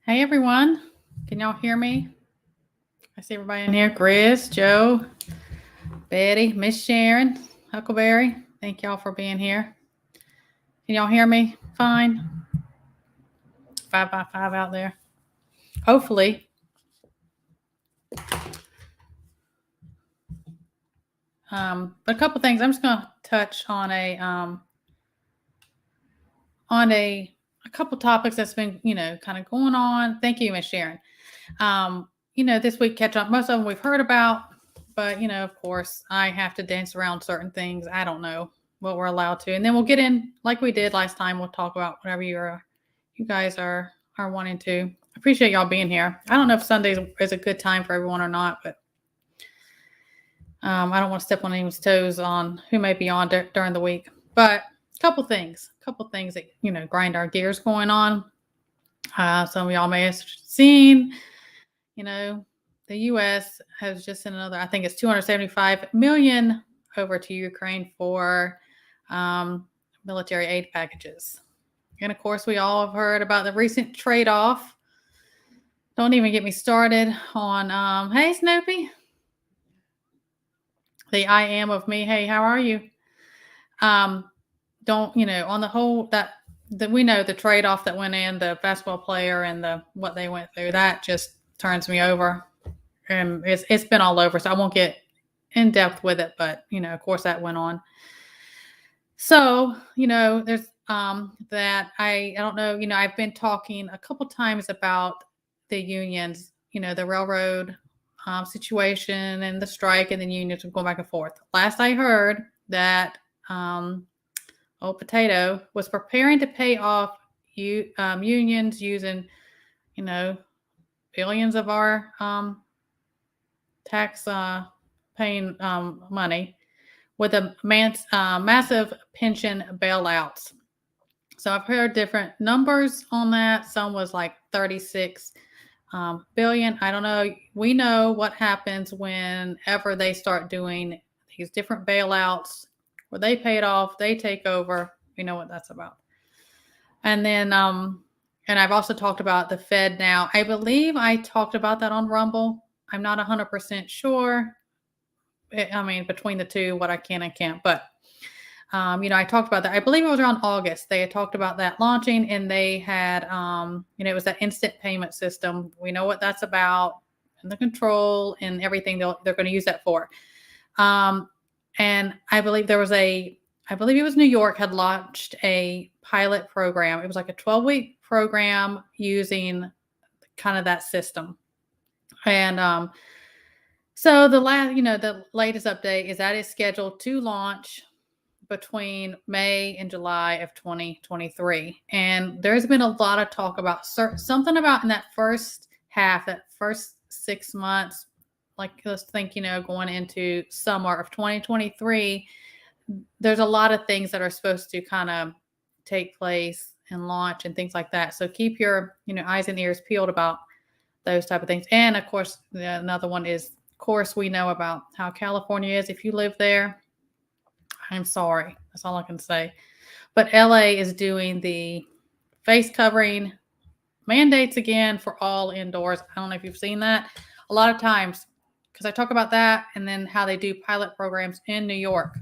Hey everyone, can y'all hear me? I see everybody in here. Chris, Joe, Betty, Miss Sharon, Huckleberry. Thank y'all for being here. Can y'all hear me? Fine. 5 by 5 out there. Hopefully. But a couple things. I'm just gonna touch on a couple topics that's been, kind of going on. Thank you, Miss Sharon. This week catch up. Most of them we've heard about, but of course, I have to dance around certain things. I don't know what we're allowed to, and then we'll get in like we did last time. We'll talk about whatever you guys are wanting to. Appreciate y'all being here. I don't know if Sundays is a good time for everyone or not, but I don't want to step on anyone's toes on who may be on during the week. But a couple things that grind our gears going on. Some of y'all may have seen. The U.S. has just sent another, I think it's $275 million over to Ukraine for military aid packages. And of course, we all have heard about the recent trade-off. Don't even get me started on, hey, Snoopy. The I am of me. Hey, how are you? On the whole, that we know the trade-off that went in, the basketball player and what they went through, that just turns me over. And it's been all over, so I won't get in depth with it, but of course that went on. So there's that I don't know. I've been talking a couple times about the unions, the railroad situation and the strike, and then unions going back and forth. Last I heard that old Potato was preparing to pay off unions using billions of our tax paying money with a massive pension bailouts. So I've heard different numbers on that. Some was like 36 billion. I don't know. We know what happens whenever they start doing these different bailouts where they pay it off, they take over. We know what that's about. And then and I've also talked about the Fed now. I believe I talked about that on Rumble. I'm not 100% sure. Between the two, what I can and can't. But, I talked about that. I believe it was around August. They had talked about that launching, and they had, it was that instant payment system. We know what that's about, and the control and everything they're going to use that for. And I believe it was New York had launched a pilot program. It was like a 12-week program using kind of that system. And so the latest update is that it's scheduled to launch between May and July of 2023. And there's been a lot of talk about something about in that first 6 months, like let's think, going into summer of 2023, there's a lot of things that are supposed to kind of take place and launch and things like that. So keep your, eyes and ears peeled about those type of things. And of course, another one is, of course, we know about how California is. If you live there, I'm sorry. That's all I can say. But LA is doing the face covering mandates again for all indoors. I don't know if you've seen that. A lot of times, because I talk about that and then how they do pilot programs in New York.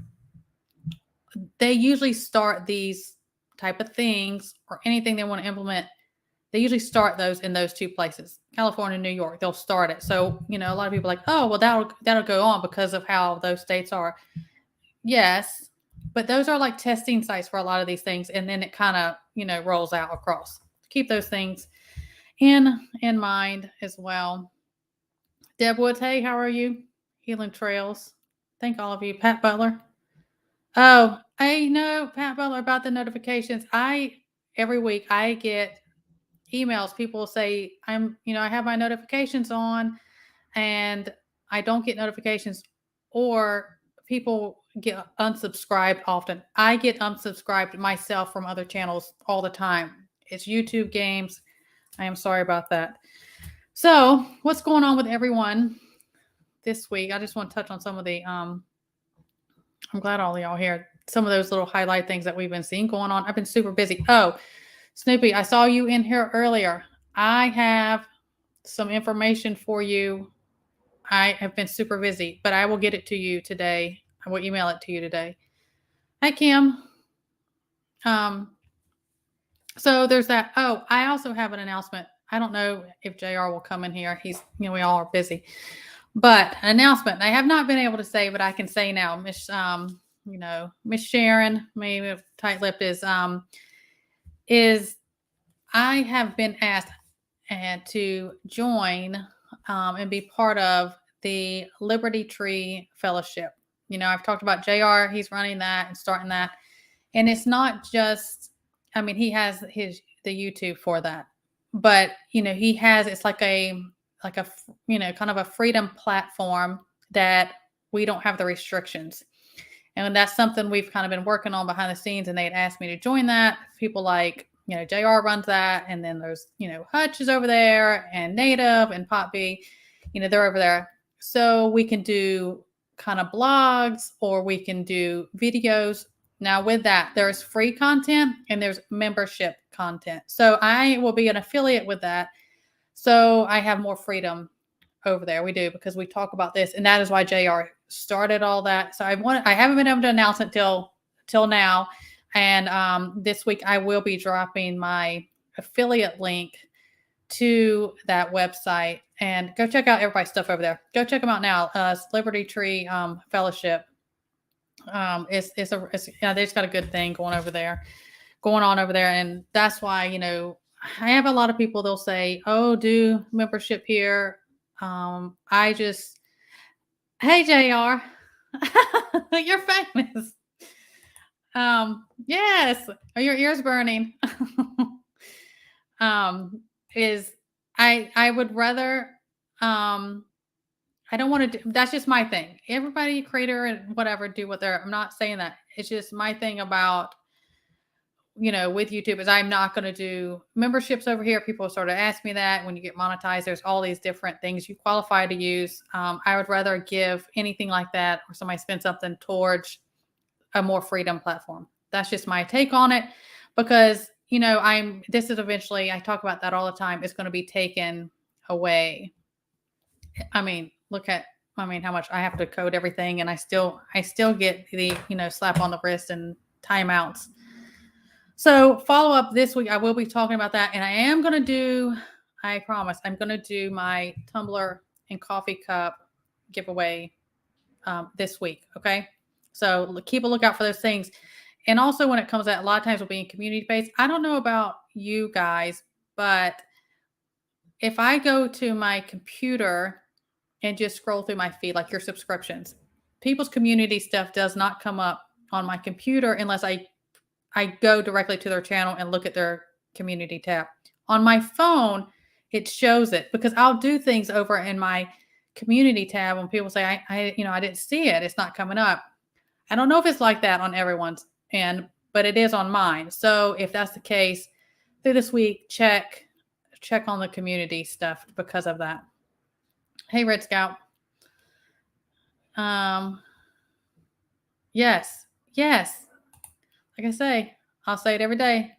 They usually start these type of things or anything they want to implement. They usually start those in those two places, California and New York. They'll start it. So, a lot of people are like, oh, well, that'll go on because of how those states are. Yes, but those are like testing sites for a lot of these things. And then it kind of, rolls out across. Keep those things in mind as well. Deb Woods, hey, how are you? Healing Trails. Thank all of you. Pat Butler. Oh, I know, Pat Butler, about the notifications. Every week I get emails. People say I have my notifications on and I don't get notifications, or people get unsubscribed often. I get unsubscribed myself from other channels all the time. It's YouTube games. I am sorry about that. So what's going on with everyone this week? I just want to touch on some of the, I'm glad all of y'all here. Some of those little highlight things that we've been seeing going on. I've been super busy. Oh, Snoopy, I saw you in here earlier. I have some information for you. I have been super busy, but I will get it to you today. I will email it to you today. Hi, Kim. Um, so there's that. Oh, I also have an announcement. I don't know if JR will come in here. He's, we all are busy. But an announcement I have not been able to say, but I can say now. Miss Sharon, maybe tight-lipped, is I have been asked to join and be part of the Liberty Tree Fellowship. I've talked about JR. He's running that and starting that. And it's not just, he has the YouTube for that. But, it's like kind of a freedom platform that we don't have the restrictions. And that's something we've kind of been working on behind the scenes. And they had asked me to join that. People like, JR runs that. And then there's, Hutch is over there, and Native and Pop B, they're over there. So we can do kind of blogs, or we can do videos. Now with that, there's free content and there's membership content. So I will be an affiliate with that. So I have more freedom over there. We do, because we talk about this, and that is why JR started all that. So I haven't been able to announce it till now. And this week I will be dropping my affiliate link to that website, and go check out everybody's stuff over there. Go check them out now. It's Liberty Tree Fellowship. They just got a good thing going on over there. And that's why, I have a lot of people, they'll say, oh, do membership here. Hey, JR, you're famous. Yes. Are your ears burning? I would rather, I don't want to do, that's just my thing. Everybody, creator and whatever, do what I'm not saying that. It's just my thing about, with YouTube, is I'm not going to do memberships over here. People sort of ask me that when you get monetized, there's all these different things you qualify to use. I would rather give anything like that, or somebody spend something towards a more freedom platform. That's just my take on it, because, this is eventually, I talk about that all the time, it's going to be taken away. Look at, how much I have to code everything, and I still get the, slap on the wrist and timeouts. So follow up this week, I will be talking about that. And I am going to do, I promise, I'm going to do my tumbler and coffee cup giveaway this week. Okay. So keep a lookout for those things. And also, when it comes out, a lot of times we'll be in community based. I don't know about you guys, but if I go to my computer and just scroll through my feed, like your subscriptions, people's community stuff does not come up on my computer unless I go directly to their channel and look at their community tab. On my phone, it shows it, because I'll do things over in my community tab when people say, I didn't see it. It's not coming up. I don't know if it's like that on everyone's end, but it is on mine. So if that's the case, through this week, check on the community stuff because of that. Hey, Red Scout. Yes. Like I say, I'll say it every day.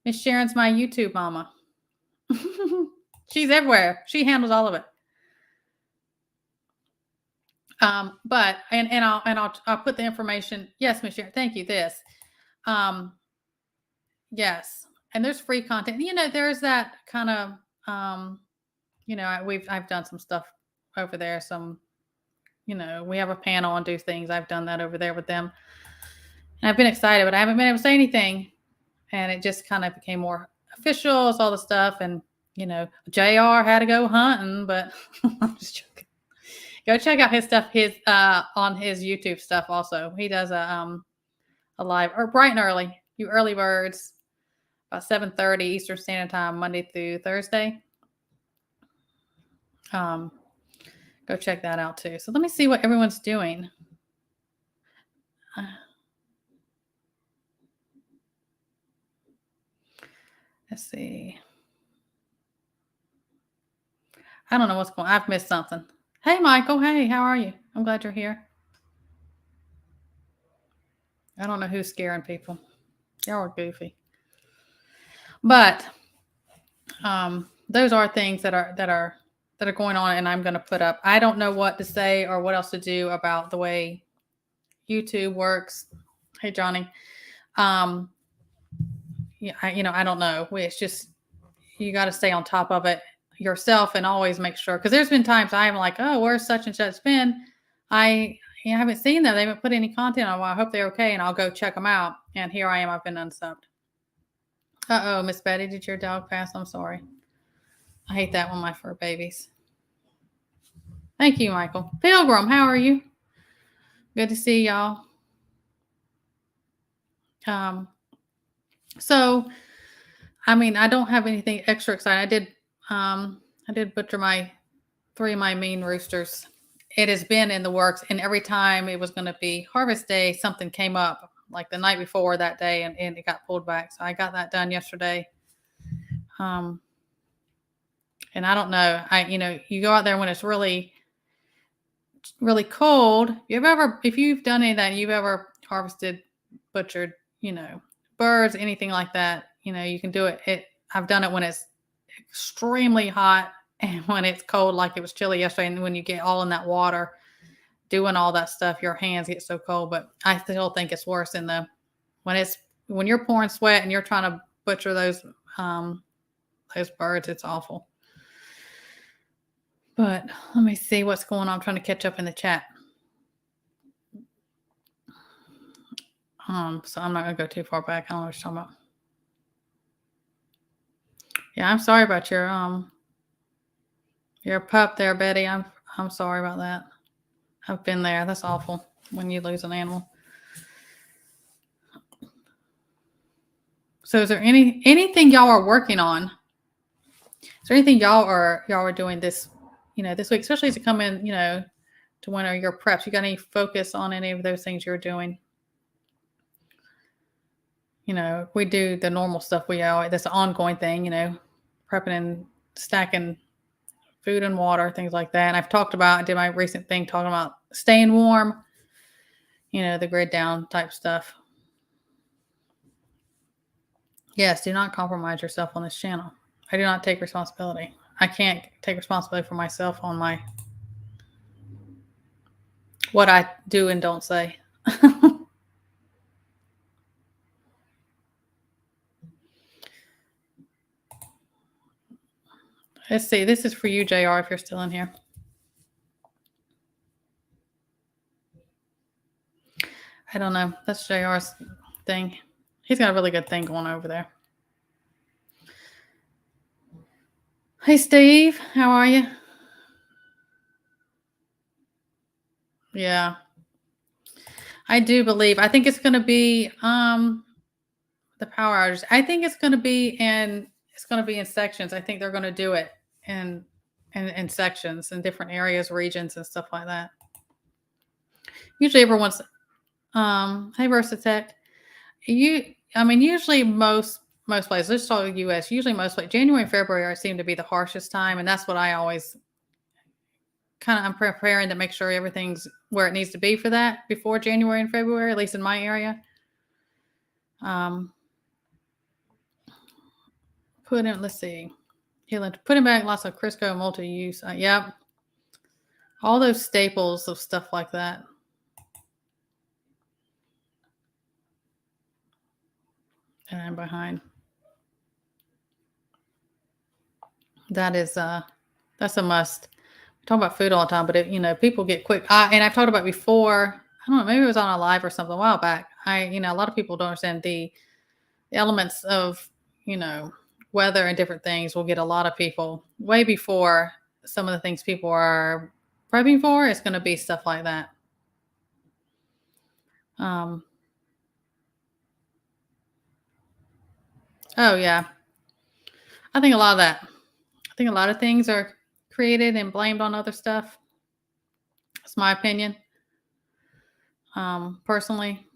Miss Sharon's my YouTube mama. She's everywhere. She handles all of it. But I'll put the information. Yes, Miss Sharon. Thank you. This. Yes. And there's free content. There's that kind of, I've done some stuff over there. Some, we have a panel and do things. I've done that over there with them. And I've been excited, but I haven't been able to say anything. And it just kind of became more official. It's all the stuff. And, JR had to go hunting, but I'm just joking. Go check out his stuff, on his YouTube stuff also. He does a live, or bright and early, you early birds, about 7:30 Eastern Standard Time, Monday through Thursday. Go check that out too. So let me see what everyone's doing. Let's see. I don't know what's going on. I've missed something. Hey, Michael. Hey, how are you? I'm glad you're here. I don't know who's scaring people. Y'all are goofy. But those are things that are going on, and I'm going to put up. I don't know what to say or what else to do about the way YouTube works. Hey, Johnny. Um, yeah, I don't know. It's just you got to stay on top of it yourself and always make sure. Because there's been times I'm like, oh, where's such and such been? I haven't seen them. They haven't put any content on. Well, I hope they're okay, and I'll go check them out. And here I am. I've been unsubbed. Uh oh, Miss Betty, did your dog pass? I'm sorry. I hate that one, my fur babies. Thank you, Michael. Pilgrim, how are you? Good to see y'all. So, I mean, I don't have anything extra exciting. I did butcher my 3 of my mean roosters. It has been in the works, and every time it was going to be harvest day, something came up, like the night before that day, and it got pulled back. So I got that done yesterday. And I don't know. You go out there when it's really, really cold. If you've done any of that, you've ever harvested, butchered, birds, anything like that, you can do it. I've done it when it's extremely hot and when it's cold, like it was chilly yesterday. And when you get all in that water, doing all that stuff, your hands get so cold. But I still think it's worse when you're pouring sweat and you're trying to butcher those birds. It's awful. But let me see what's going on. I'm trying to catch up in the chat. So I'm not going to go too far back. I don't know what you're talking about. Yeah, I'm sorry about your pup there, Betty. I'm sorry about that. I've been there. That's awful when you lose an animal. So is there anything y'all are working on? Is there anything y'all are doing this week, especially as you come in, to winter, your preps? You got any focus on any of those things you're doing? We do the normal stuff. That's an ongoing thing, prepping and stacking food and water, things like that. And I did my recent thing talking about staying warm, the grid down type stuff. Yes, do not compromise yourself on this channel. I do not take responsibility. I can't take responsibility for myself on what I do and don't say. Let's see. This is for you, JR, if you're still in here. I don't know. That's JR's thing. He's got a really good thing going over there. Hey, Steve. How are you? Yeah. I do believe. I think it's going to be the power outage. I think it's going to be in sections. I think they're going to do it in sections in different areas, regions, and stuff like that. Usually everyone's hey Versatech. Usually most places, let's talk US, usually most places, January and February seem to be the harshest time, and that's what I always I'm preparing to make sure everything's where it needs to be for that before January and February, at least in my area. Let's see. Putting back lots of Crisco multi-use. Yep. All those staples of stuff like that. And I'm behind. That's a must. We talk about food all the time, but people get quick. And I've talked about before, I don't know, maybe it was on a live or something a while back. A lot of people don't understand the elements of, weather and different things will get a lot of people way before some of the things people are prepping for. It's going to be stuff like that. Oh yeah. I think a lot of things are created and blamed on other stuff. That's my opinion. Personally,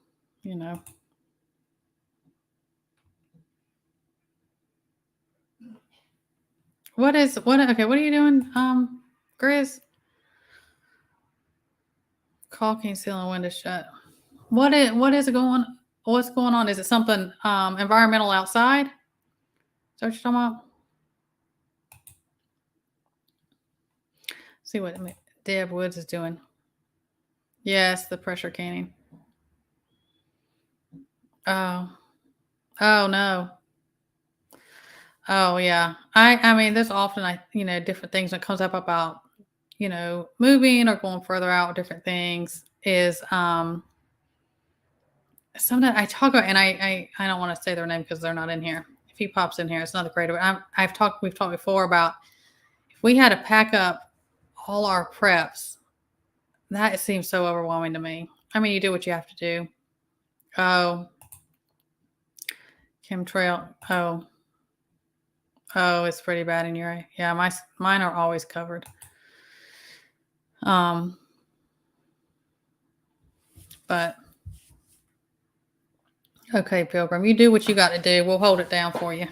what are you doing? Grizz? Caulking, ceiling, window shut. What's going on? Is it something environmental outside? Is that what you're talking about? See what Deb Woods is doing. Yes, the pressure canning. Oh. Oh, no. Oh, yeah. I mean, there's often, different things that comes up about, moving or going further out, different things is, something I talk about, and I don't wanna say their name because they're not in here. If he pops in here, it's not a great we've talked before about if we had to pack up all our preps, that seems so overwhelming to me. I mean, you do what you have to do. Oh, chemtrail. Oh, it's pretty bad in your area. Yeah, mine are always covered. But okay, Pilgrim, you do what you got to do. We'll hold it down for you.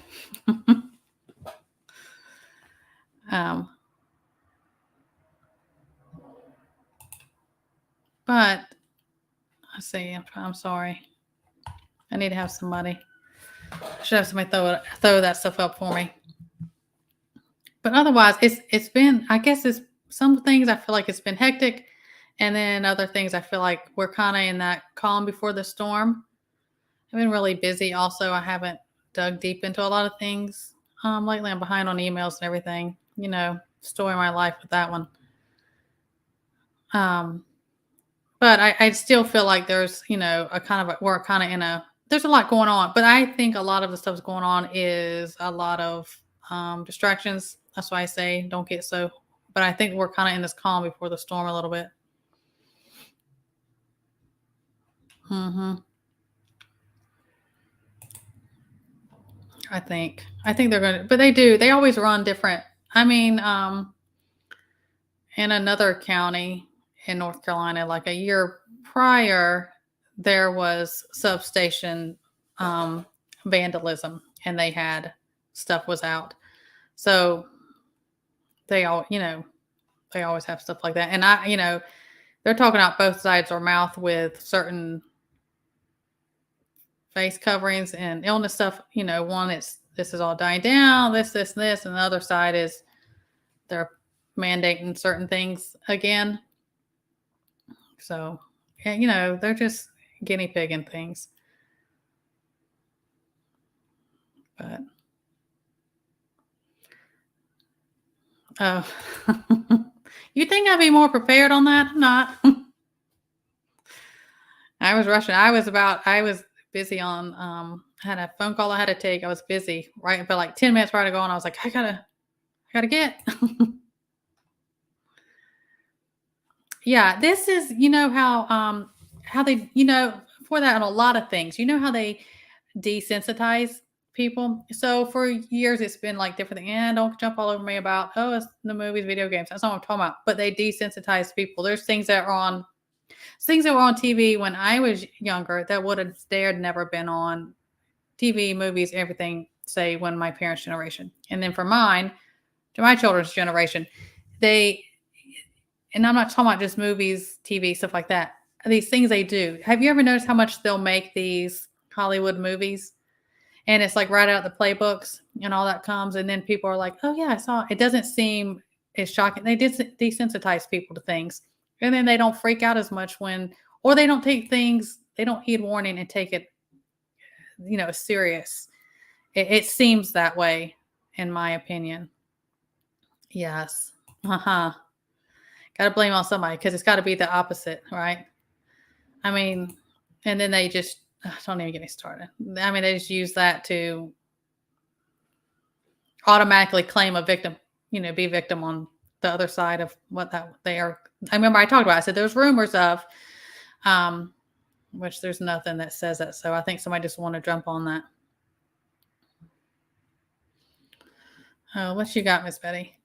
But I see. I'm sorry. I need to have somebody. I should have somebody throw that stuff up for me. But otherwise, it's been. I guess it's some things I feel like it's been hectic, and then other things I feel like we're kind of in that calm before the storm. I've been really busy. Also, I haven't dug deep into a lot of things lately. I'm behind on emails and everything. Story of my life with that one. But I still feel like there's, we're kind of there's a lot going on. But I think a lot of the stuff's going on is a lot of distractions. That's why I say don't get so. But I think we're kind of in this calm before the storm a little bit. Mm-hmm. I think they're going to, but they always run different. I mean, in another county in North Carolina, like a year prior, there was substation vandalism, and they had stuff was out. So they always have stuff like that. And they're talking out both sides of their mouth with certain face coverings and illness stuff. One is this is all dying down, this, and the other side is they're mandating certain things again. So, they're just guinea pigging things. But you think I'd be more prepared on that? I'm not. I was rushing. I was busy on I had a phone call I had to take. I was busy right for like 10 minutes prior to going. I was like, I gotta get. Yeah, this is how they for that on a lot of things. How they desensitize people. So for years it's been like different things. And don't jump all over me about it's the movies, video games. That's not what I'm talking about. But they desensitize people. There's things that were on TV when I was younger that would have never been on TV, movies, everything, say when my parents' generation. And then for mine, to my children's generation, and I'm not talking about just movies, TV, stuff like that. These things they do. Have you ever noticed how much they'll make these Hollywood movies? And it's like right out the playbooks and all that comes. And then people are like, oh, yeah, I saw it. It doesn't seem as shocking. They desensitize people to things. And then they don't freak out as much or they don't take things, they don't heed warning and take it, serious. It seems that way, in my opinion. Yes. Uh-huh. Got to blame on somebody because it's got to be the opposite, right? I mean, and then they just don't even get me started. I mean, they just use that to automatically claim a victim, be victim on the other side of what that they are. I remember I talked about. I said there's rumors of, which there's nothing that says that. So I think somebody just want to jump on that. Oh, what you got, Miss Betty?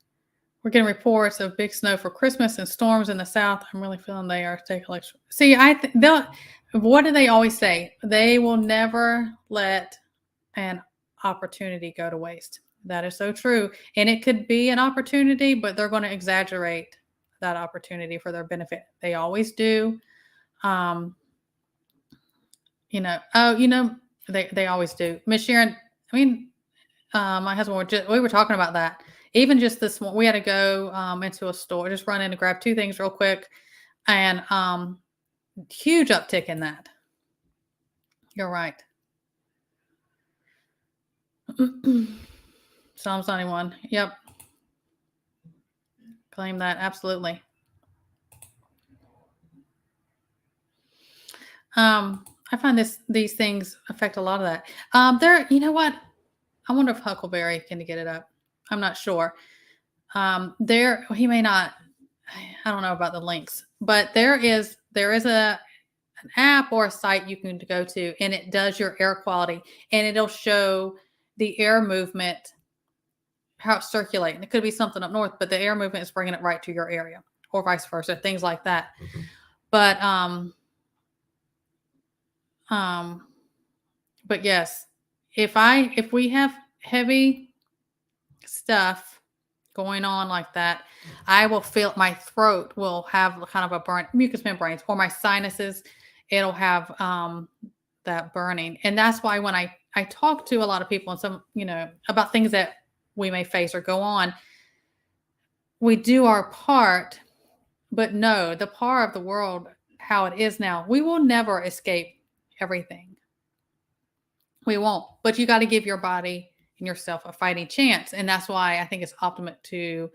We're getting reports of big snow for Christmas and storms in the South. I'm really feeling they are taking election. See, what do they always say? They will never let an opportunity go to waste. That is so true. And it could be an opportunity, but they're going to exaggerate that opportunity for their benefit. They always do. They always do. Miss Sharon, I mean, my husband we were talking about that. Even just this one, we had to go into a store, just run in to grab 2 things real quick, and huge uptick in that. You're right. Psalms 91. Yep. Claim that. Absolutely. I find these things affect a lot of that. You know what? I wonder if Huckleberry can get it up. I'm not sure. He may not. I don't know about the links, but there is an app or a site you can go to, and it does your air quality, and it'll show the air movement, how it's circulating. It could be something up north, but the air movement is bringing it right to your area, or vice versa, things like that. But but yes, if we have heavy stuff going on like that, I will feel my throat will have kind of a burn, mucous membranes, or my sinuses, it'll have that burning. And that's why when I talk to a lot of people and some, about things that we may face or go on, we do our part, but no, the part of the world, how it is now, we will never escape everything. We won't, but you got to give your body and yourself a fighting chance. And that's why I think it's optimum to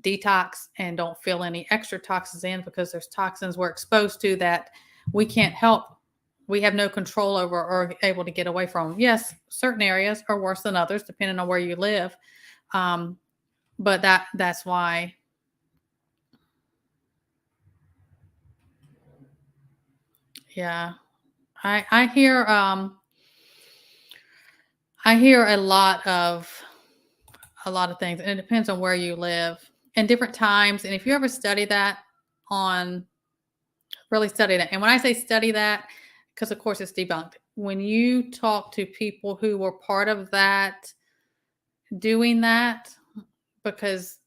detox and don't fill any extra toxins in, because there's toxins we're exposed to that we can't help. We have no control over or able to get away from. Yes, certain areas are worse than others, depending on where you live. But that's why. Yeah, I hear a lot of things, and it depends on where you live and different times. And if you ever study that, really study that. And when I say study that, because of course it's debunked. When you talk to people who were part of that, doing that, because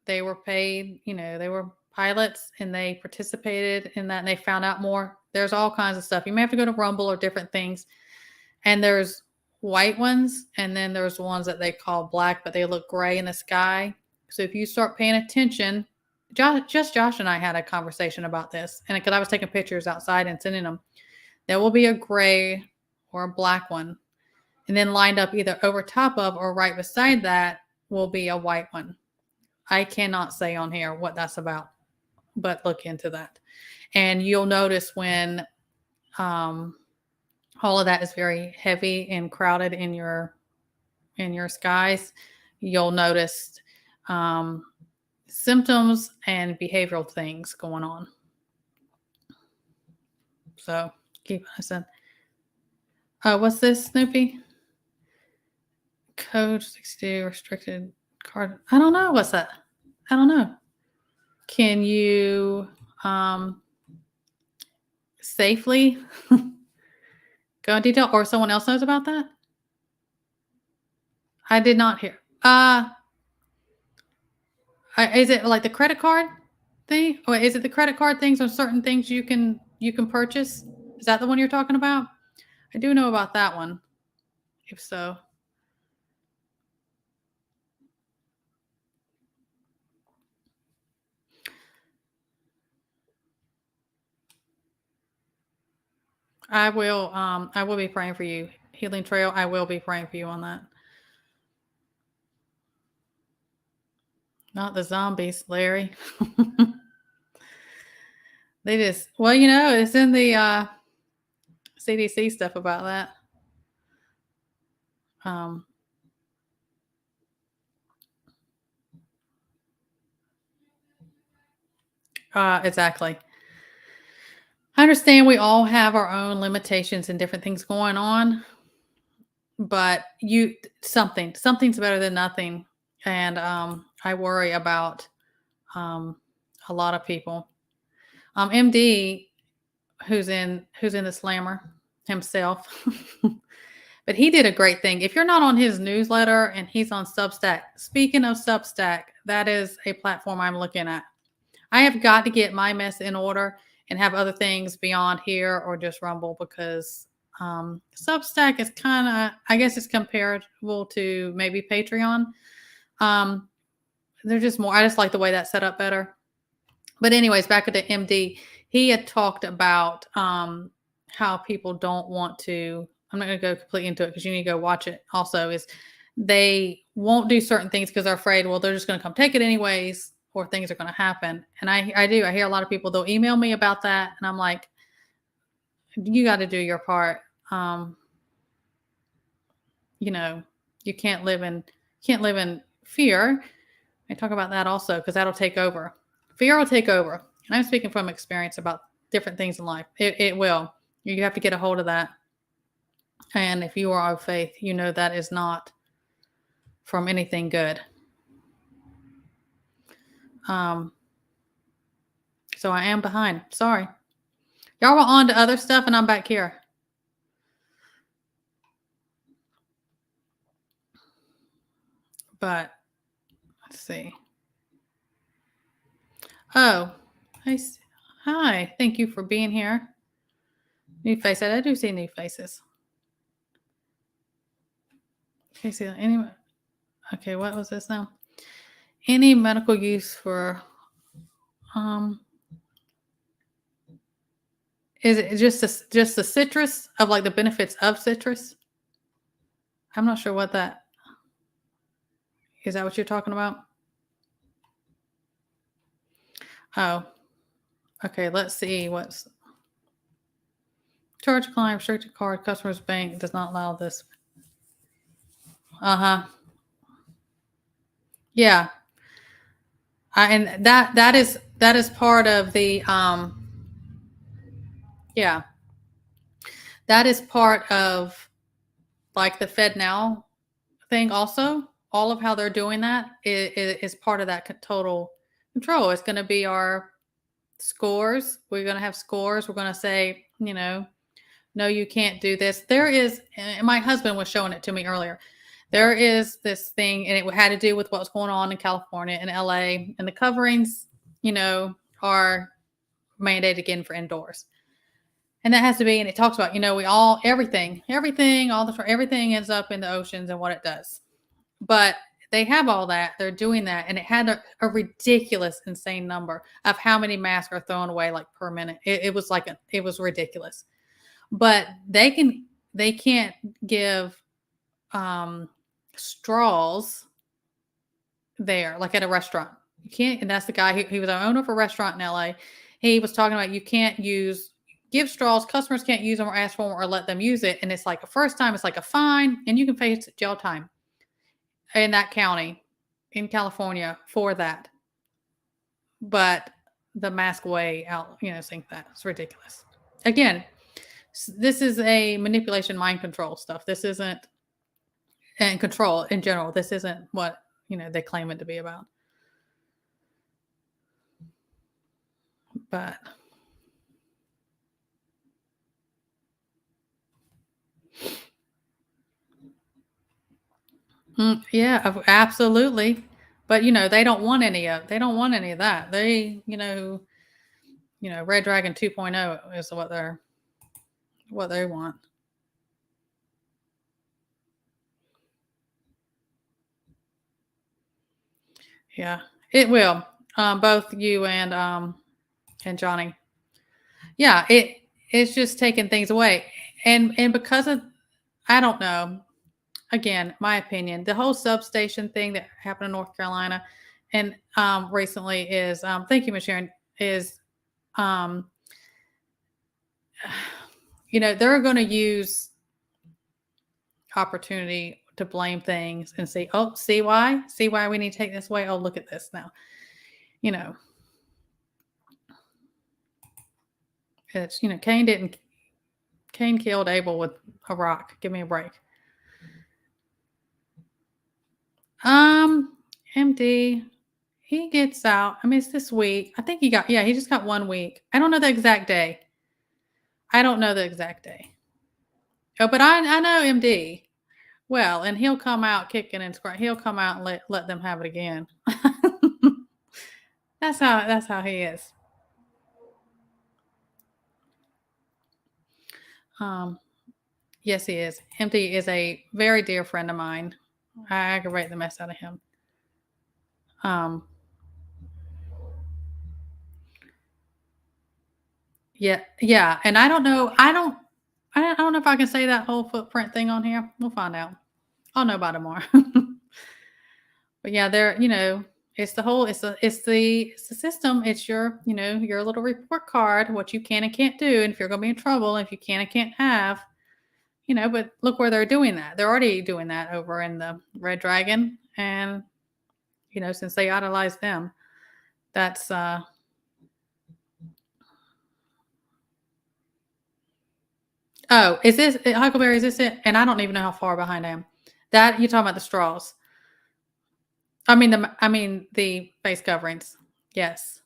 they were paid, they were pilots and they participated in that and they found out more. There's all kinds of stuff. You may have to go to Rumble or different things. And there's white ones, and then there's ones that they call black, but they look gray in the sky. So if you start paying attention, Josh and I had a conversation about this, and because I was taking pictures outside and sending them, there will be a gray or a black one, and then lined up either over top of or right beside that will be a white one. I cannot say on here what that's about, but look into that, and you'll notice when all of that is very heavy and crowded in your skies, you'll notice symptoms and behavioral things going on. So keep listening. What's this, Snoopy? Code 62 restricted card. I don't know. What's that? I don't know. Can you safely go in detail, or someone else knows about that? I did not hear. Is it like the credit card thing? Or is it the credit card things or certain things you can purchase? Is that the one you're talking about? I do know about that one. If so. I will be praying for you. Healing Trail, I will be praying for you on that. Not the zombies, Larry. They just, well, it's in the CDC stuff about that. Exactly. I understand we all have our own limitations and different things going on, but something's better than nothing. And I worry about a lot of people. MD, who's in the slammer himself, but he did a great thing. If you're not on his newsletter, and he's on Substack, speaking of Substack, that is a platform I'm looking at. I have got to get my mess in order and have other things beyond here or just Rumble, because Substack is kind of, I guess it's comparable to maybe Patreon. they're just more. I just like the way that's set up better. But anyways, back at the MD, he had talked about how people don't want to. I'm not going to go completely into it because you need to go watch it. Also, is they won't do certain things because they're afraid. Well, they're just going to come take it anyways, or things are going to happen. And I hear a lot of people. They'll email me about that, and I'm like, you got to do your part. You know, you can't live in fear. I talk about that also because that'll take over. Fear will take over. And I'm speaking from experience about different things in life. It will. You have to get a hold of that. And if you are of faith, you know that is not from anything good. So I am behind. Sorry. Y'all were on to other stuff and I'm back here. But let's see. Oh, hi. Thank you for being here. New faces. I do see new faces. Okay, see any. Okay, what was this now? Any medical use for is it just the citrus of like the benefits of citrus? I'm not sure what that is. That what you're talking about? Oh, okay. Let's see what's charge client restricted card customers bank does not allow this. Yeah, and that is part of the yeah, that is part of like the Fed Now thing. Also, all of how they're doing that is part of that total control. It's going to be our scores. We're going to have scores. We're going to say, no, you can't do this. There is, and my husband was showing it to me earlier. There is this thing, and it had to do with what was going on in California and LA, and the coverings, are mandated again for indoors. And that has to be, and it talks about, everything ends up in the oceans and what it does. But they have all that. They're doing that. And it had a ridiculous, insane number of how many masks are thrown away like per minute. It was it was ridiculous. But they can't give straws there, like at a restaurant. You can't, and that's the guy, he was an owner of a restaurant in LA. He was talking about you can't give straws, customers can't use them or ask for them or let them use it. And it's like a first time, it's like a fine, and you can face jail time in that county in California for that. But the mask way out, think that it's ridiculous. Again, this is a manipulation, mind control stuff. This isn't, and control in general. This isn't what, they claim it to be about. But yeah, absolutely. But they don't want any of that. They, Red Dragon 2.0 is what they want. Yeah, it will. Both you and Johnny. Yeah, it's just taking things away. And because of, I don't know, again, my opinion, the whole substation thing that happened in North Carolina and recently is thank you, Ms. Sharon, is they're going to use opportunity to blame things and say, oh, see why we need to take this away. Oh, look at this now. It's, Cain killed Abel with a rock. Give me a break. MD, he gets out. I mean, it's this week. I think he just got 1 week. I don't know the exact day. Oh, but I know MD well, and he'll come out kicking and screaming. He'll come out and let them have it again. That's how he is. Yes, he is. MD is a very dear friend of mine. I aggravate the mess out of him. Um, yeah, yeah, and I don't know if I can say that whole footprint thing on here. We'll find out. I'll know by tomorrow. But yeah, it's the whole it's the system. It's your little report card, what you can and can't do, and if you're gonna be in trouble, if you can and can't have, but look where they're doing that. They're already doing that over in the Red Dragon, and since they idolize them, that's oh, is this Huckleberry? Is this it? And I don't even know how far behind I am. That you're talking about the straws. I mean the face coverings. Yes.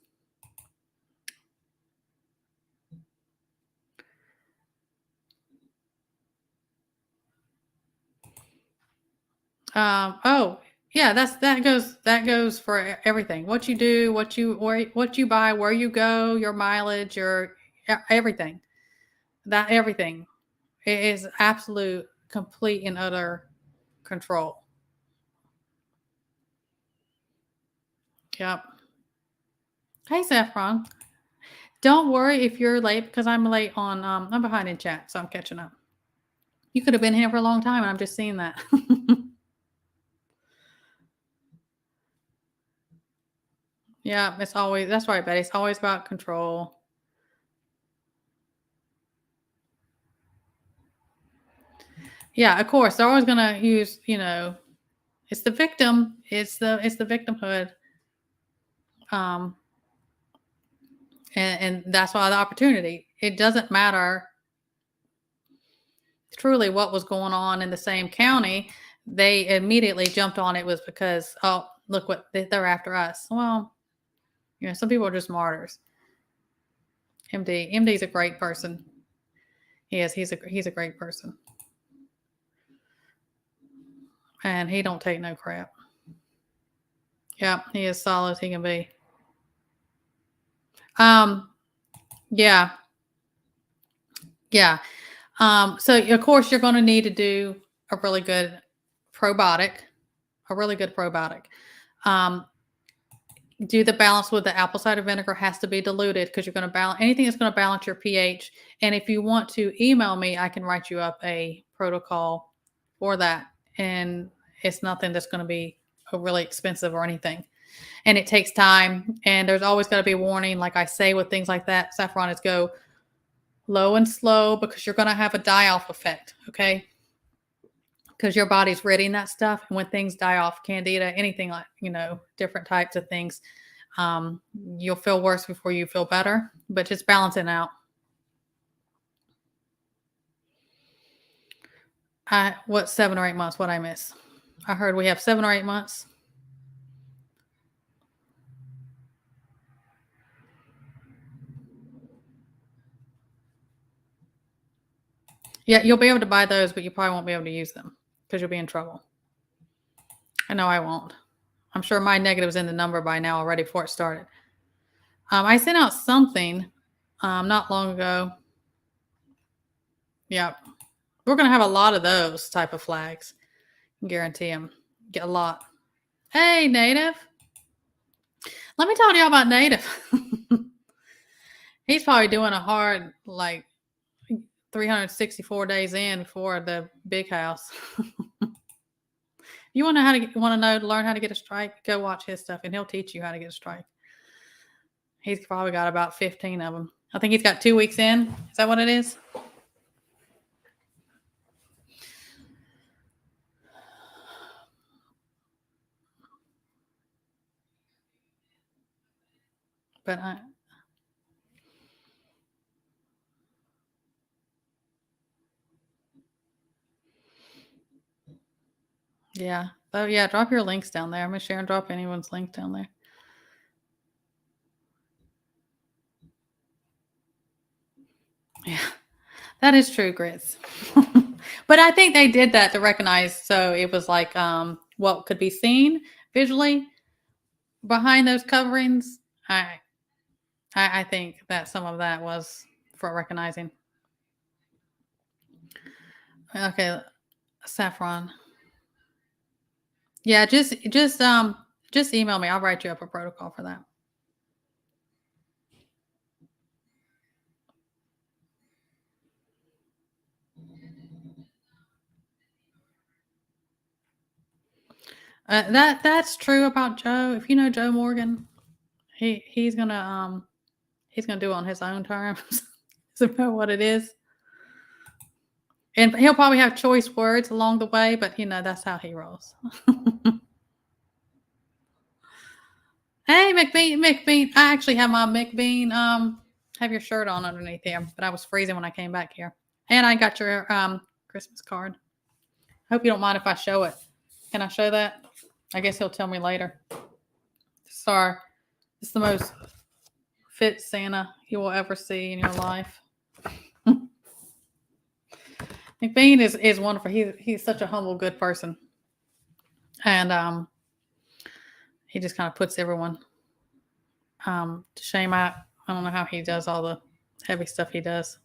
Oh, yeah, that goes for everything. What you do, what you buy, where you go, your mileage, your everything. That everything. It is absolute, complete, and utter control. Yep. Hey, Saffron. Don't worry if you're late because I'm late I'm behind in chat, so I'm catching up. You could have been here for a long time, and I'm just seeing that. Yeah, that's right, Betty. It's always about control. Yeah, of course. They're always gonna use, it's the victim. It's the victimhood. Um, and that's why the opportunity. It doesn't matter truly what was going on in the same county. They immediately jumped on it was because, oh, look what they're after us. Well, some people are just martyrs. MD's a great person. He is. He's a great person, and he don't take no crap. Yeah, he is solid as he can be. Um, yeah, yeah. So of course you're going to need to do a really good probiotic, a really good probiotic. Um, do the balance with the apple cider vinegar has to be diluted because you're going to balance anything that's going to balance your pH. And if you want to email me, I can write you up a protocol for that. And it's nothing that's going to be really expensive or anything. And it takes time. And there's always got to be a warning. Like I say with things like that, Saffron, is go low and slow because you're going to have a die-off effect, okay? Because your body's readying that stuff. And when things die off, candida, anything like, different types of things, you'll feel worse before you feel better, but just balancing out. What 7 or 8 months? What I miss? I heard we have 7 or 8 months. Yeah, you'll be able to buy those, but you probably won't be able to use them because you'll be in trouble. I know I won't. I'm sure my negative's in the number by now already before it started. I sent out something not long ago. Yep. We're going to have a lot of those type of flags. Guarantee them. Get a lot. Hey, Native. Let me talk to y'all about Native. He's probably doing a hard, 364 days in before the big house. You want to learn how to get a strike? Go watch his stuff, and he'll teach you how to get a strike. He's probably got about 15 of them. I think he's got 2 weeks in. Is that what it is? But yeah. Oh yeah, drop your links down there. I'm gonna share and drop anyone's link down there. Yeah, that is true, Grits. But I think they did that to recognize, so it was like what could be seen visually behind those coverings. I think that some of that was for recognizing. Okay, Saffron. Yeah, Just email me. I'll write you up a protocol for that. That's true about Joe. If you know Joe Morgan, he's gonna do it on his own terms. Doesn't know what it is, and he'll probably have choice words along the way. But that's how he rolls. Hey, McBean. I actually have my McBean. Have your shirt on underneath here, but I was freezing when I came back here, and I got your Christmas card. Hope you don't mind if I show it. Can I show that? I guess he'll tell me later. Sorry, it's the most fit Santa you will ever see in your life. McBean is wonderful. He's such a humble, good person, and he just kind of puts everyone to shame. I don't know how he does all the heavy stuff he does.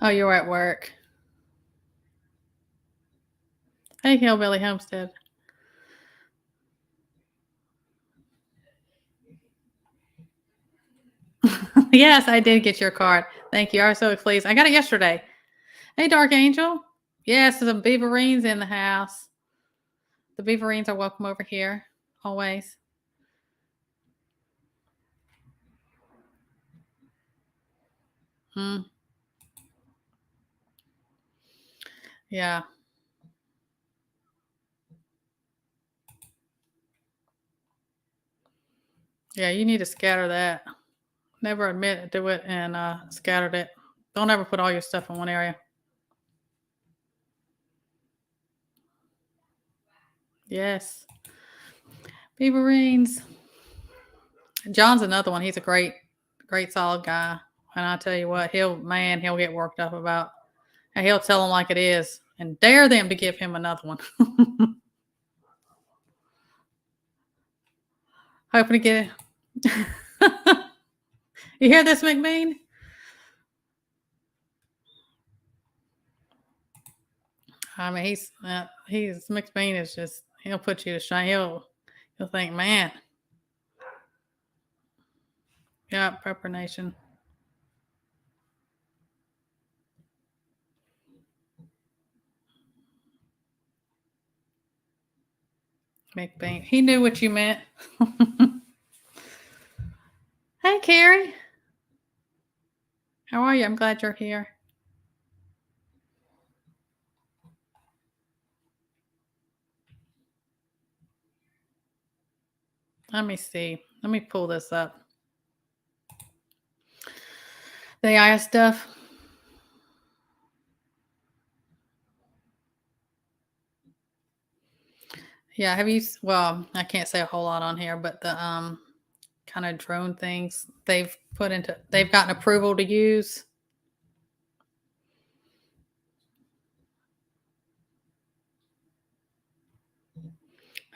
Oh, you're at work. Hey, Hillbilly Homestead. Yes, I did get your card. Thank you. I was so pleased. I got it yesterday. Hey, Dark Angel. Yes, some Beaverines in the house. The Beaverines are welcome over here, always. Yeah. Yeah, you need to scatter that. Never admit to it and scattered it. Don't ever put all your stuff in one area. Yes. Beaverines. John's another one. He's a great solid guy. And I tell you what, he'll get worked up about, and he'll tell them like it is and dare them to give him another one. Hoping to get it. You hear this, McBean? I mean, he's McBean is just, he'll put you to shame. He'll think, man. Yeah, Prepper Nation. McBean. He knew what you meant. Hey, Carrie. How are you? I'm glad you're here. Let me see. Let me pull this up. The AI stuff. Yeah, I can't say a whole lot on here, but the kind of drone things they've gotten approval to use.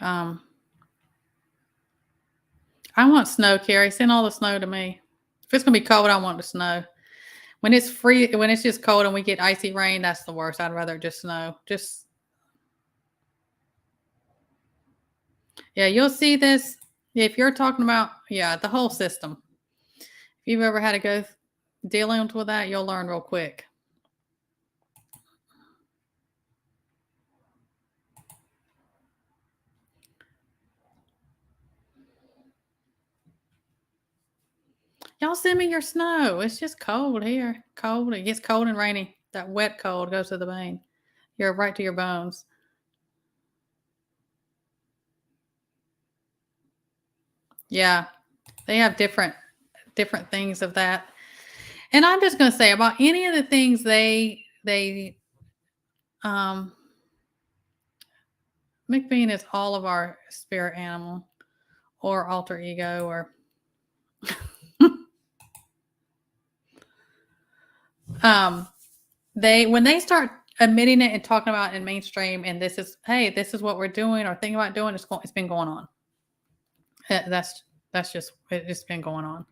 I want snow, Carrie. Send all the snow to me. If it's gonna be cold, I want the snow. When it's just cold and we get icy rain, that's the worst. I'd rather just snow. Yeah, you'll see this. If you're talking about, the whole system. If you've ever had to go dealing with that, you'll learn real quick. Y'all send me your snow. It's just cold here. Cold. It gets cold and rainy. That wet cold goes to the vein. You're right to your bones. Yeah. They have different things of that. And I'm just gonna say about any of the things they McBean is all of our spirit animal or alter ego or when they start admitting it and talking about it in mainstream and this is what we're doing or thinking about doing, it's been going on. That's just it's been going on.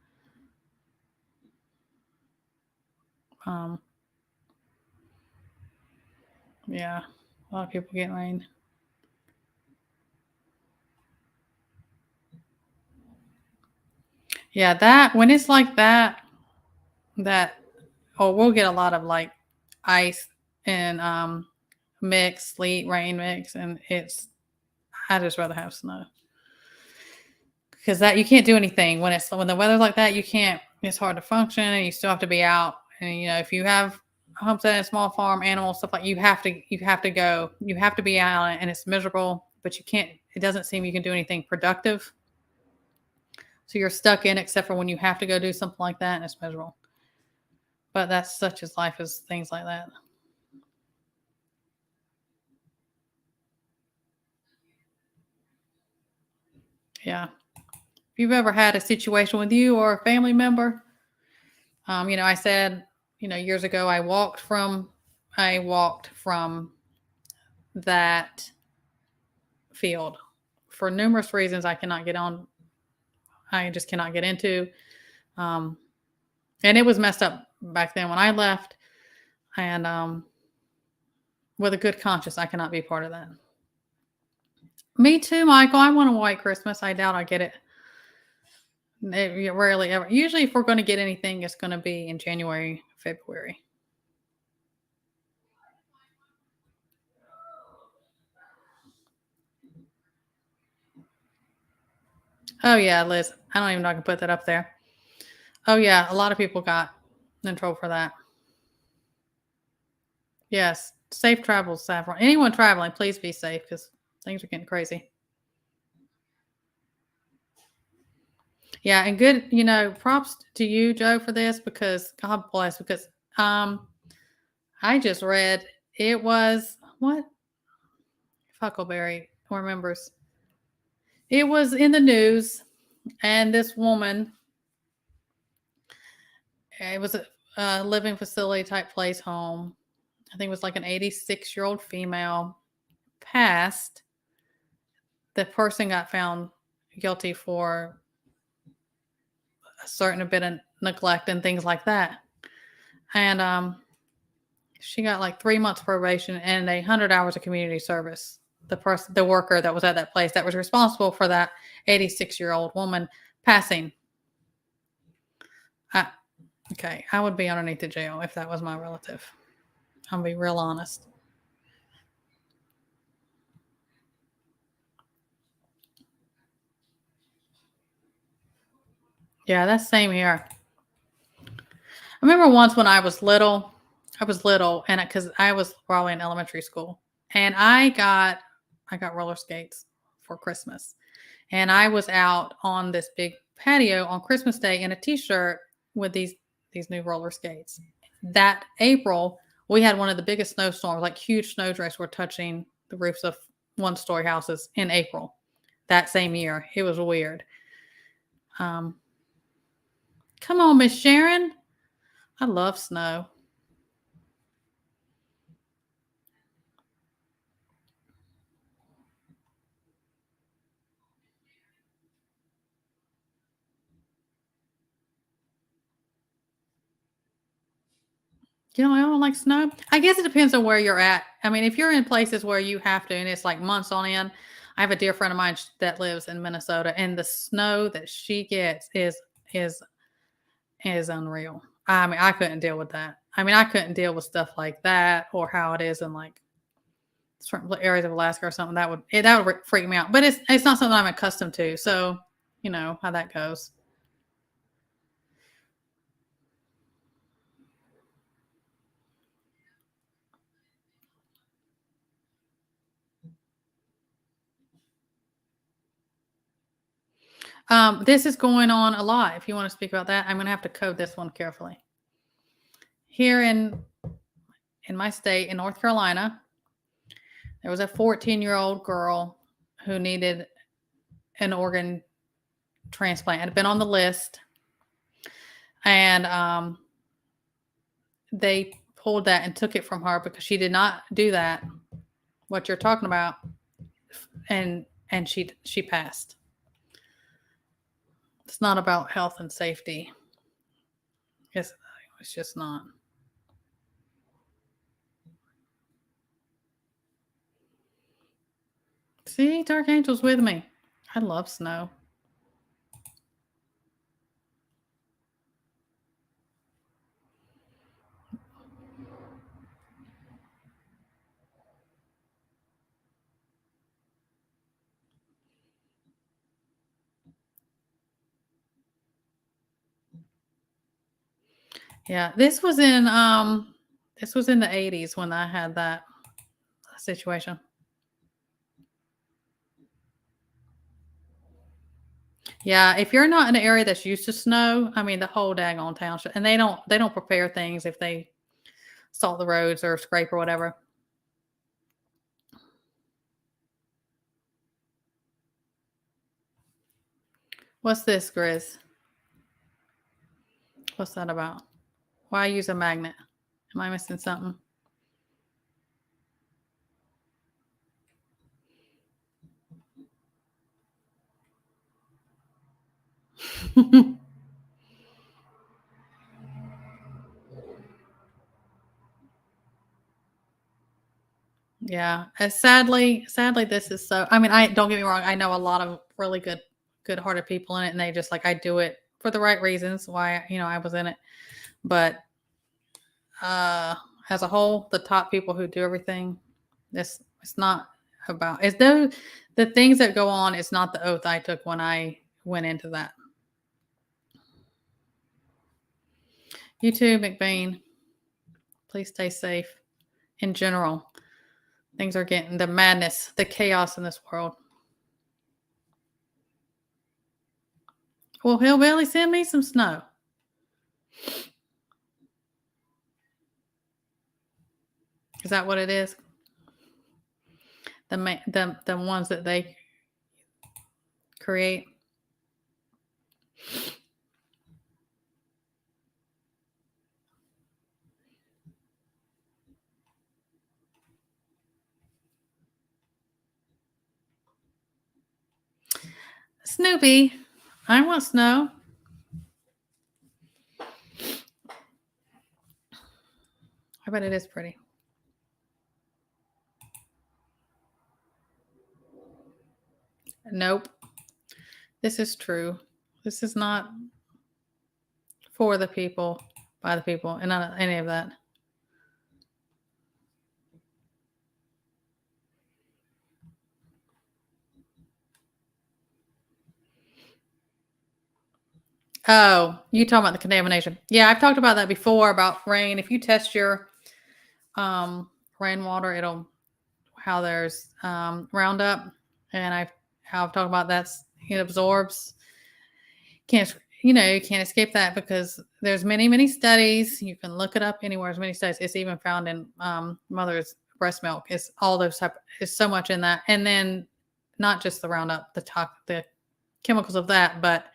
Yeah. A lot of people getting rain. Yeah, that when it's like that we'll get a lot of like ice and mix, sleet, rain mix, and I just rather have snow because that you can't do anything when the weather's like that. You can't. It's hard to function, and you still have to be out. And if you have a homestead and a small farm, animals, stuff like you have to go. You have to be out, and it's miserable. But you can't. It doesn't seem you can do anything productive. So you're stuck in, except for when you have to go do something like that, and it's miserable. But that's such as life as things like that. Yeah. If you've ever had a situation with you or a family member, I said, years ago, I walked from that field for numerous reasons I cannot get on. I just cannot get into. Um, and it was messed up back then when I left. And with a good conscience, I cannot be part of that. Me too, Michael. I want a white Christmas. I doubt I get it. It rarely ever. Usually, if we're going to get anything, it's going to be in January, February. Oh yeah, Liz. I don't even know I can put that up there. Oh yeah, a lot of people got in trouble for that. Yes, safe travels, Saffron. Anyone traveling, please be safe because things are getting crazy. Yeah, and good, props to you, Joe, for this because God bless. Because I just read it was what Huckleberry remembers. It was in the news, and this woman, it was a living facility type place home. I think it was like an 86-year-old female passed. The person got found guilty for a certain bit of neglect and things like that. And she got like 3 months probation and 100 hours of community service. The worker that was at that place that was responsible for that 86-year-old woman passing. Okay, I would be underneath the jail if that was my relative. I'll be real honest. Yeah, that's same here. I remember once when I was little, and because I was probably in elementary school, and I got roller skates for Christmas, and I was out on this big patio on Christmas Day in a t-shirt with these new roller skates. That April, we had one of the biggest snowstorms, like huge snow drifts were touching the roofs of one-story houses in April that same year. It was weird. Um, Come on, Miss Sharon. I love snow. I don't like snow. I guess it depends on where you're at. I mean, if you're in places where you have to, and it's like months on end. I have a dear friend of mine that lives in Minnesota, and the snow that she gets is is unreal. I mean, I couldn't deal with that. I mean, I couldn't deal with stuff like that or how it is in like certain areas of Alaska or something. That would freak me out. But it's not something I'm accustomed to. So you know how that goes. This is going on a lot. If you want to speak about that, I'm going to have to code this one carefully. Here in my state, in North Carolina, there was a 14-year-old girl who needed an organ transplant. It had been on the list, and they pulled that and took it from her because she did not do that. What you're talking about, and she passed. It's not about health and safety. It's it's just not. See, Dark Angel's with me. I love snow. Yeah, this was in the 80s when I had that situation. Yeah, if you're not in an area that's used to snow, I mean the whole daggone township, and they don't prepare things if they salt the roads or scrape or whatever. What's this, Grizz? What's that about? Why use a magnet? Am I missing something? Yeah. Sadly, this is so. I mean, I don't get me wrong. I know a lot of really good-hearted people in it, and they just like I do it for the right reasons. Why I was in it, but uh, as a whole, the top people who do everything, this it's not about. It's though the things that go on. It's not the oath I took when I went into that. You too, McBain. Please stay safe. In general, things are getting the madness, the chaos in this world. Well, Hillbilly, send me some snow. Is that what it is? The ones that they create. Snoopy, I want snow. I bet it is pretty. Nope. This is true. This is not for the people, by the people, and none of any of that. Oh, you talking about the contamination? Yeah, I've talked about that before about rain. If you test your rainwater, it'll how there's Roundup, and I've talked about it absorbs. Can't you can't escape that because there's many studies. You can look it up anywhere. There's many studies. It's even found in mother's breast milk. It's all those type. It's so much in that, and then not just the Roundup, the chemicals of that, but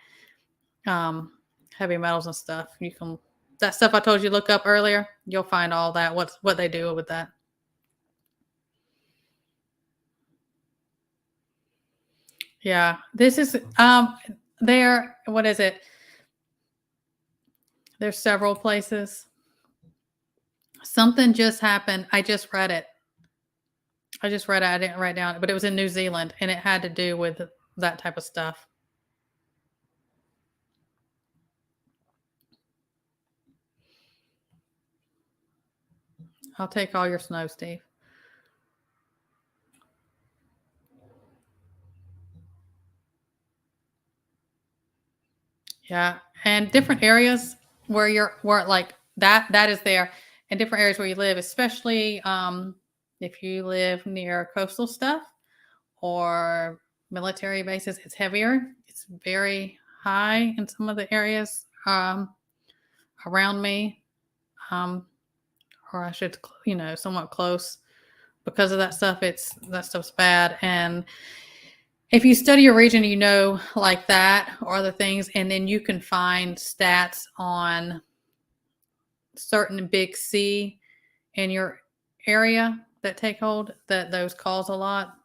heavy metals and stuff. That stuff I told you to look up earlier. You'll find all that. What they do with that. Yeah, this is there. What is it? There's several places. Something just happened. I just read it. I didn't write down, but it was in New Zealand, and it had to do with that type of stuff. I'll take all your snow, Steve. Yeah, and different areas where like that is there, and different areas where you live, especially if you live near coastal stuff or military bases, it's heavier. It's very high in some of the areas around me, or I should, somewhat close because of that stuff. That stuff's bad, and if you study your region, like that or other things, and then you can find stats on certain big C in your area that take hold, that those cause a lot.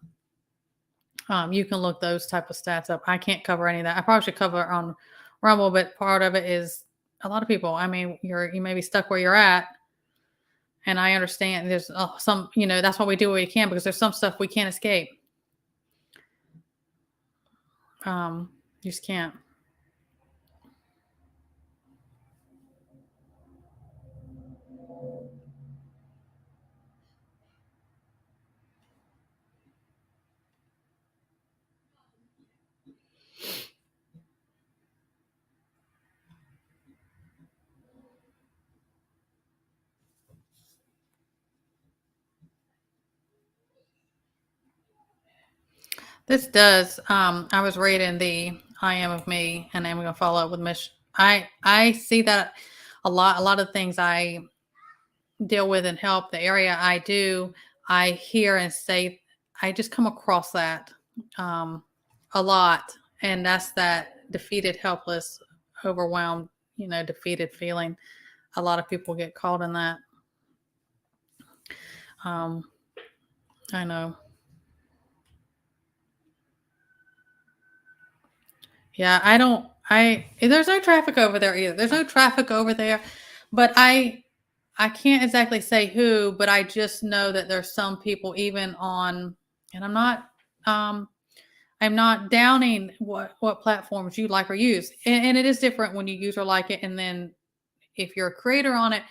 You can look those type of stats up. I can't cover any of that. I probably should cover on Rumble, but part of it is a lot of people. I mean, you may be stuck where you're at, and I understand there's some. That's why we do what we can because there's some stuff we can't escape. You just can't. This does. I was reading the I Am of Me, and I'm going to follow up with Mish. I see that a lot. A lot of things I deal with and help the area I do, I hear and say, I just come across that a lot, and that's that defeated, helpless, overwhelmed, defeated feeling. A lot of people get caught in that. Um, I know. Yeah, I don't. There's no traffic over there either. There's no traffic over there, but I can't exactly say who, but I just know that there's some people even on, and um I'm not downing what platforms you like or use, and it is different when you use or like it, and then if you're a creator on it,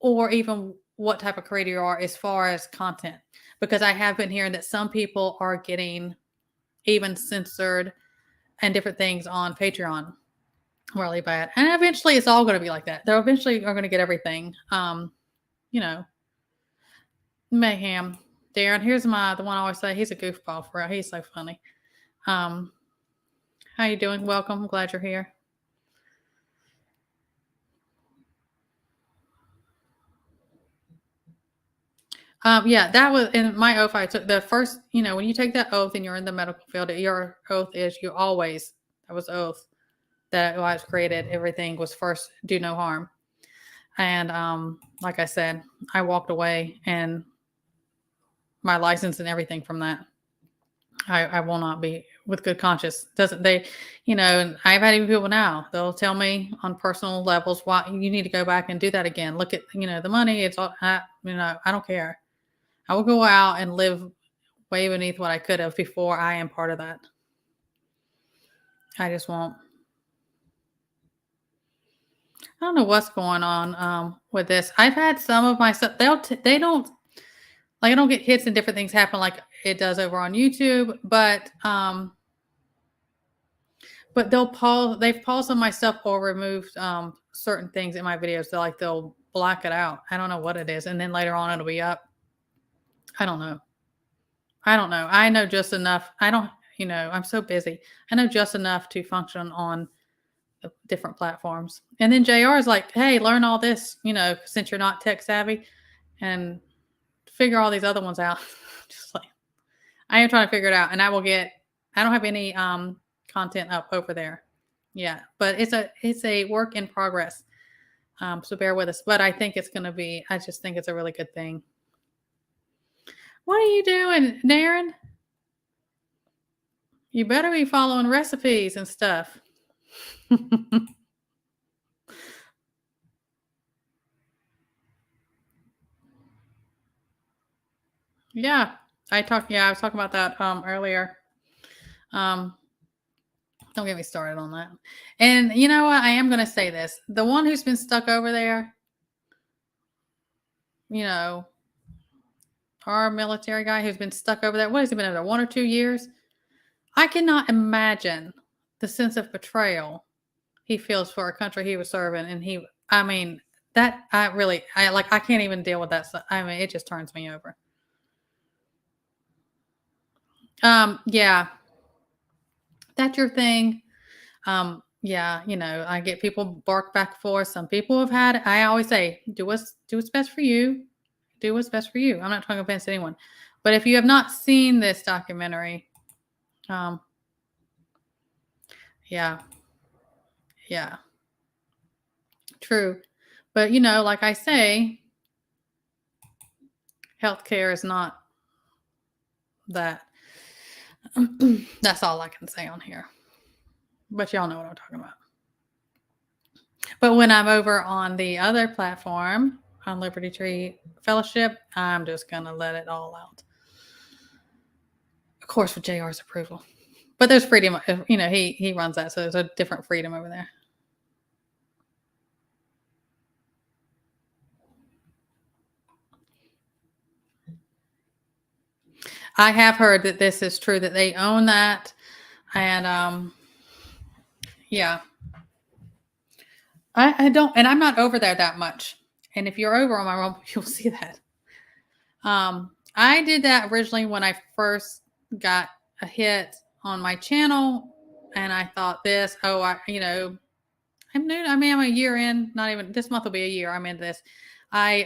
or even what type of creator you are as far as content, because I have been hearing that some people are getting even censored and different things on Patreon. Really bad. And eventually it's all going to be like that. They're eventually are going to get everything. You know, mayhem. Darren, here's the one I always say. He's a goofball for real. He's so funny. How you doing? Welcome. I'm glad you're here. Yeah, that was in my oath. I took the first, when you take that oath and you're in the medical field, your oath is that was oath that I was created. Everything was first do no harm. And like I said, I walked away and my license and everything from that. I will not be with good conscience. Doesn't they, and I've had even people now, they'll tell me on personal levels, why you need to go back and do that again. Look at, the money. It's all, I don't care. I will go out and live way beneath what I could have before I am part of that. I just won't. I don't know what's going on with this. I've had some of my stuff. They don't like, I don't get hits and different things happen like it does over on YouTube, but they've paused on my stuff or removed certain things in my videos. They'll black it out. I don't know what it is, and then later on it'll be up. I don't know. I know just enough. I don't. I'm so busy. I know just enough to function on the different platforms. And then JR is like, "Hey, learn all this. Since you're not tech savvy, and figure all these other ones out." Just like I am trying to figure it out, and I don't have any content up over there. Yeah, but it's a work in progress. So bear with us. But I think it's going to be. I just think it's a really good thing. What are you doing, Darren? You better be following recipes and stuff. Yeah, I was talking about that earlier. Don't get me started on that. And you know what? I am going to say this. The one who's been stuck over there, our military guy who's been stuck over there, what has he been over there, 1 or 2 years? I cannot imagine the sense of betrayal he feels for a country he was serving. And I can't even deal with that. It just turns me over. Yeah, that's your thing. Yeah, I get people bark back and forth. Some people have had, I always say, do what's best for you. Do what's best for you. I'm not trying to offend anyone. But if you have not seen this documentary, yeah, true. But, like I say, healthcare is not that. That's all I can say on here. But y'all know what I'm talking about. But when I'm over on the other platform, on Liberty Tree Fellowship, I'm just going to let it all out. Of course, with JR's approval. But there's freedom. He runs that, so there's a different freedom over there. I have heard that this is true, that they own that, and yeah, I don't, and I'm not over there that much. And if you're over on my Rumble, you'll see that. I did that originally when I first got a hit on my channel, and I thought this, oh, I'm new. I mean, I'm a year in. Not even this month will be a year. I'm into this. I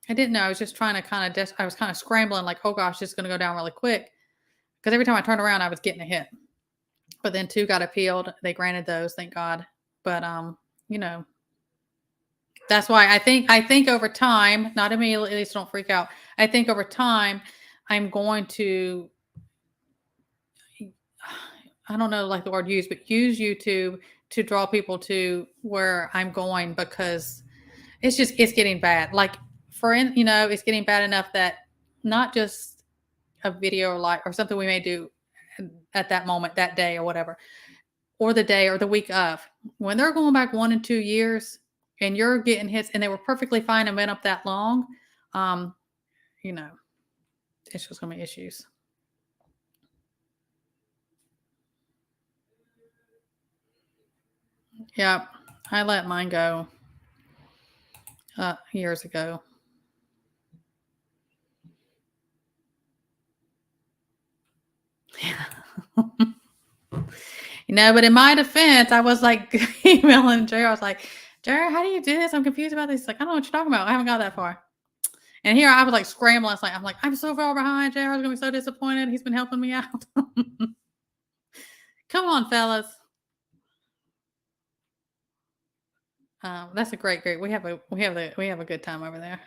didn't know. I was just trying to I was kind of scrambling, like, oh gosh, this is going to go down really quick. Because every time I turned around, I was getting a hit. But then 2 got appealed. They granted those, thank God. But you know, that's why I think over time, not immediately, at least don't freak out. I think over time, I'm going to, I don't know, like the word use, but use YouTube to draw people to where I'm going, because it's getting bad. Like it's getting bad enough that not just a video or something we may do at that moment, that day or whatever, or the day or the week of, when they're going back 1 and 2 years and you're getting hits and they were perfectly fine and been up that long, um, you know, it's just going to be issues. Yep. I let mine go years ago. But in my defense, I was like emailing Jerry. I was like, Jerry, how do you do this? I'm confused about this. He's like, I don't know what you're talking about. I haven't got that far. And here I was like scrambling. I'm like, I'm so far behind. JR's gonna be so disappointed. He's been helping me out. Come on, fellas. That's a great. We have a good time over there.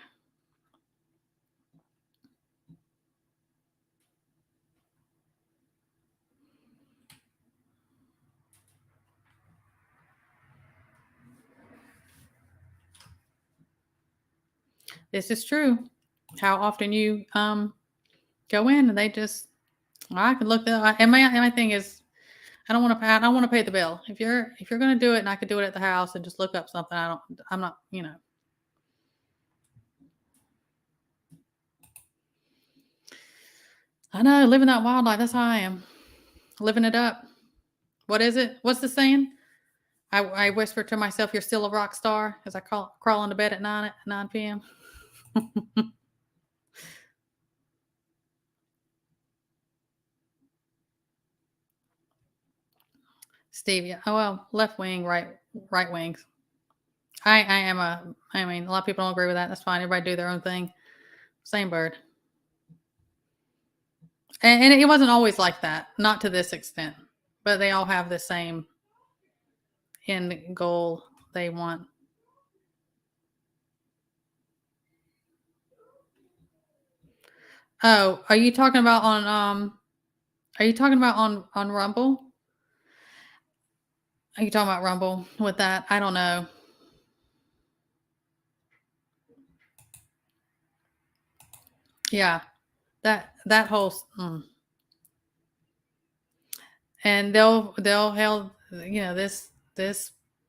This is true. How often you go in and they just, I can look that. And my thing is, I don't want to pay the bill. If you're going to do it, and I could do it at the house and just look up something, I'm not. I know, living that wild life. That's how I am, living it up. What is it? What's the saying? I whisper to myself, "You're still a rock star," as I crawl into bed at 9 p.m. Steve, yeah. Oh well, left wing, right wings. I mean, a lot of people don't agree with that. That's fine. Everybody do their own thing. Same bird. And it wasn't always like that. Not to this extent. But they all have the same end goal they want. Oh, are you talking about on Rumble? Are you talking about Rumble with that? I don't know. Yeah. That whole and they'll held this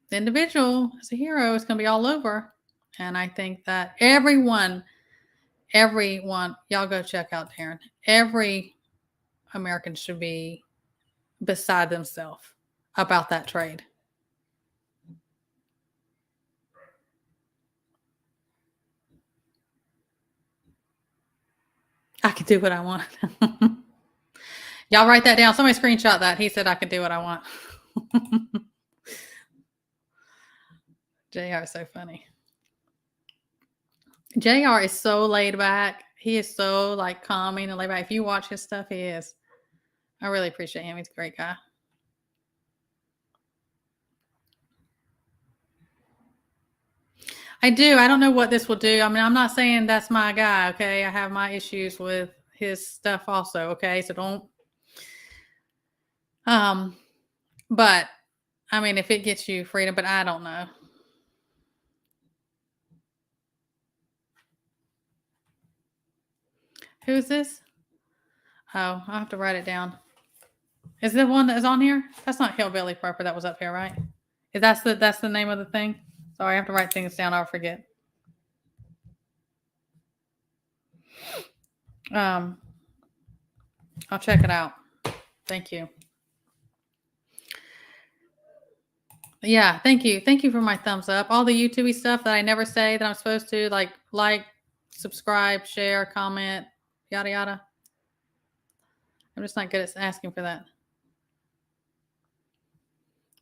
individual as a hero is going to be all over, and I think that everyone, y'all go check out Darren. Every American should be beside themselves about that trade. I can do what I want. Y'all write that down. Somebody screenshot that. He said I can do what I want. JR is so funny. JR is so laid back. He is so like calming and laid back. If you watch his stuff, he is. I really appreciate him. He's a great guy. I do. I don't know what this will do. I mean, I'm not saying that's my guy, okay? I have my issues with his stuff also, okay? So don't but I mean, if it gets you freedom, but I don't know. Who's this? Oh, I'll have to write it down. Is the one that is on here? That's not Hillbilly Prepper that was up here, right? Is that's the name of the thing? Sorry, I have to write things down. I'll forget. I'll check it out. Thank you. Yeah, thank you. Thank you for my thumbs up. All the YouTube stuff that I never say that I'm supposed to, like, subscribe, share, comment, yada yada. I'm just not good at asking for that.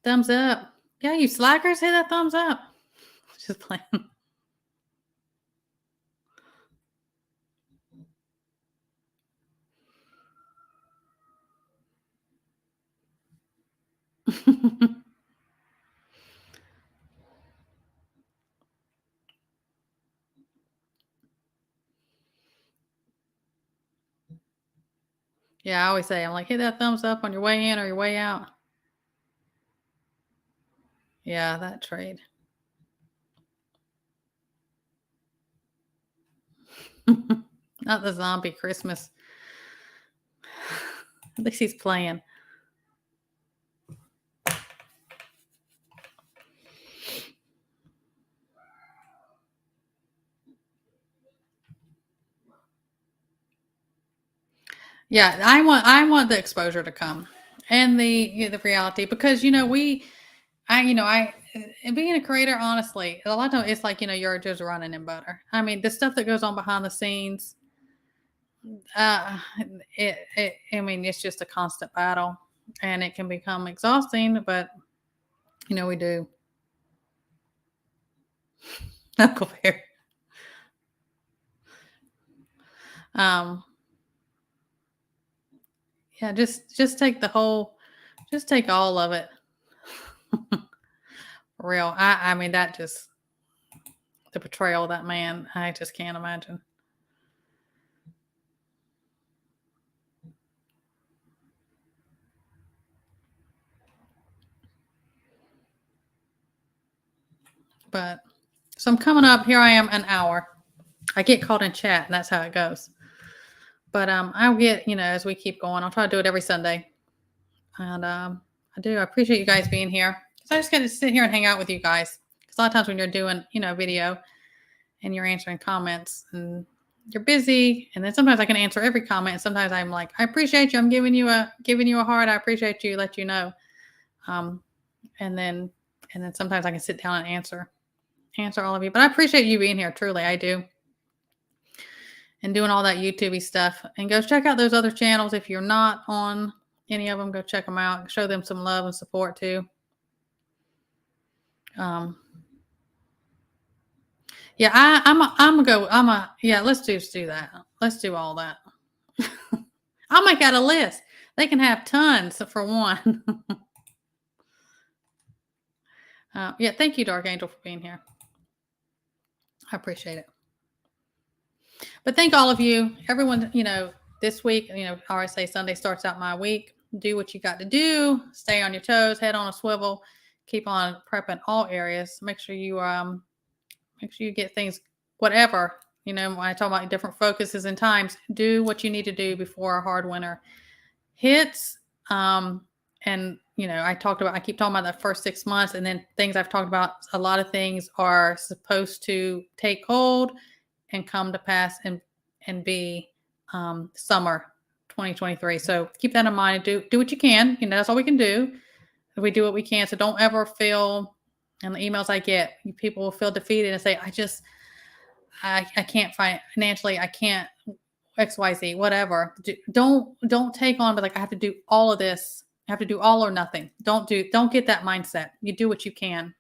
Thumbs up. Yeah, you slackers, hit that thumbs up. Just playing. Yeah, I always say, I'm like, hit that thumbs up on your way in or your way out. Yeah, that trade. Not the zombie Christmas. At least he's playing. Yeah, I want the exposure to come and the reality, because being a creator, honestly, a lot of times it's like, you're just running in butter. I mean, the stuff that goes on behind the scenes, uh, I mean, it's just a constant battle, and it can become exhausting. But we do. Uncle Bear. Yeah, just take just take all of it. Real. I mean, that just the betrayal of that man. I just can't imagine. But so I'm coming up. Here I am, an hour. I get caught in chat, and that's how it goes. But I'll get, as we keep going, I'll try to do it every Sunday. And I appreciate you guys being here, because I just get to sit here and hang out with you guys. Because a lot of times when you're doing, video and you're answering comments and you're busy, and then sometimes I can answer every comment. And sometimes I'm like, I appreciate you. I'm giving you a heart. I appreciate you. Let you know. And then sometimes I can sit down and answer all of you. But I appreciate you being here. Truly, I do. And doing all that YouTube stuff. And go check out those other channels. If you're not on any of them, go check them out. Show them some love and support too. Yeah, let's just do that. Let's do all that. I'll make out a list. They can have tons for one. Yeah, thank you, Dark Angel, for being here. I appreciate it. But thank all of you, everyone, this week, I always say Sunday starts out my week. Do what you got to do. Stay on your toes, head on a swivel, keep on prepping all areas. Make sure you get things, whatever, when I talk about different focuses and times, do what you need to do before a hard winter hits. And I keep talking about that first 6 months, and then things I've talked about, a lot of things are supposed to take hold and come to pass and be summer 2023. So keep that in mind. Do what you can. That's all we can do. We do what we can. So don't ever feel, and the emails I get, people will feel defeated and say, I can't financially, I can't XYZ, whatever. Don't take on, but I have to do all of this. I have to do all or nothing. Don't get that mindset. You do what you can.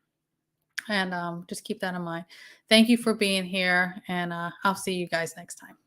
And just keep that in mind. Thank you for being here, and I'll see you guys next time.